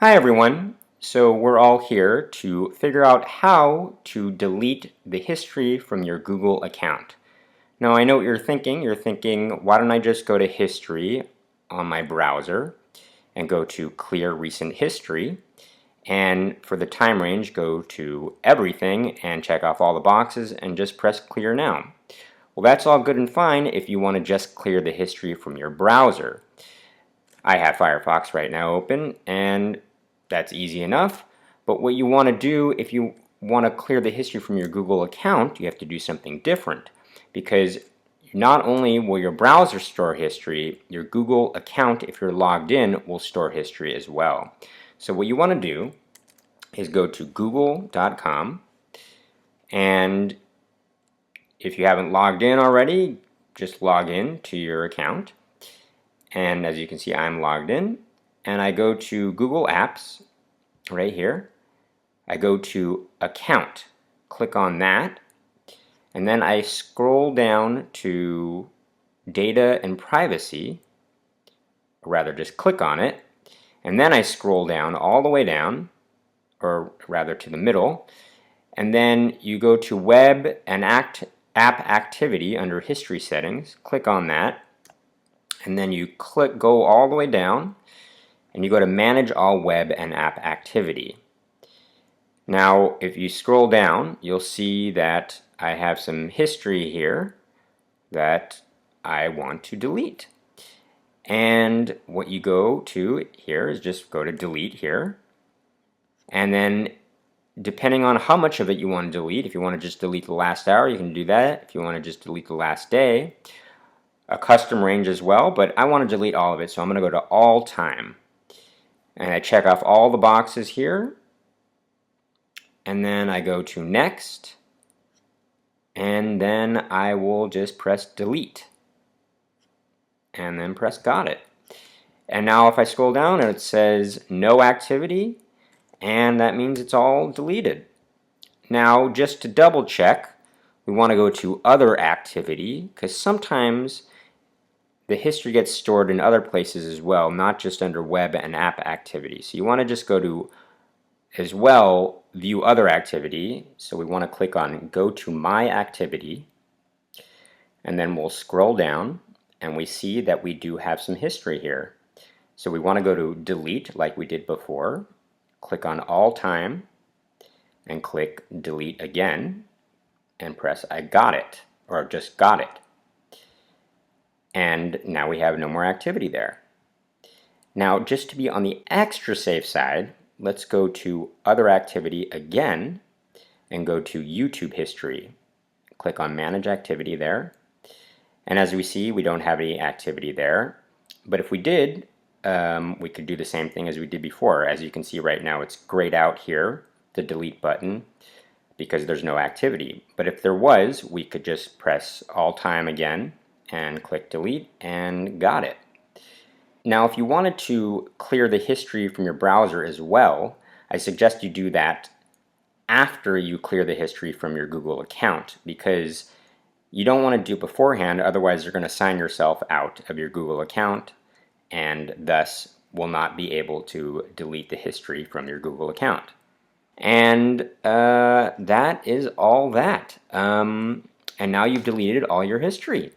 Hi everyone! So we're all here to figure out how to delete the history from your Google account. Now I know what you're thinking. You're thinking, why don't I just go to History on my browser and go to Clear Recent History, and for the time range go to Everything and check off all the boxes and just press Clear Now. Well, that's all good and fine if you want to just clear the history from your browser. I have Firefox right now open, and that's easy enough. But what you want to do if you want to clear the history from your Google account, you have to do something different, because not only will your browser store history, your Google account, if you're logged in, will store history as well. So what you want to do is go to google.com, and if you haven't logged in already, just log in to your account. And as you can see, I'm logged in, and I go to Google Apps right here. I go to Account, click on that, and then I scroll down to Data and Privacy, or rather just click on it, and then I scroll down all the way down, or rather to the middle, and then you go to Web and App Activity under History Settings, click on that, and then you go all the way down, and you go to Manage All Web and App Activity. Now, if you scroll down, you'll see that I have some history here that I want to delete. And what you go to here is just go to Delete here. And then depending on how much of it you want to delete, if you want to just delete the last hour, you can do that. If you want to just delete the last day, a custom range as well, but I want to delete all of it, so I'm going to go to All Time. And I check off all the boxes here, and then I go to Next, and then I will just press Delete, and then press Got It. And now if I scroll down, it says No Activity, and that means it's all deleted. Now, just to double check, we want to go to Other Activity, because sometimes the history gets stored in other places as well, not just under Web and App Activity. So you want to just go to, as well, View Other Activity. So we want to click on Go to My Activity, and then we'll scroll down, and we see that we do have some history here. So we want to go to Delete like we did before, click on All Time, and click Delete again, and press I got it, or just got it. And now we have no more activity there. Now, just to be on the extra safe side, let's go to Other Activity again and go to YouTube History. Click on Manage Activity there. And as we see, we don't have any activity there. But if we did, we could do the same thing as we did before. As you can see right now, it's grayed out here, the delete button, because there's no activity. But if there was, we could just press All Time again and click Delete, and got it. Now, if you wanted to clear the history from your browser as well, I suggest you do that after you clear the history from your Google account, because you don't want to do it beforehand, otherwise you're going to sign yourself out of your Google account and thus will not be able to delete the history from your Google account. And that is all that. And now you've deleted all your history.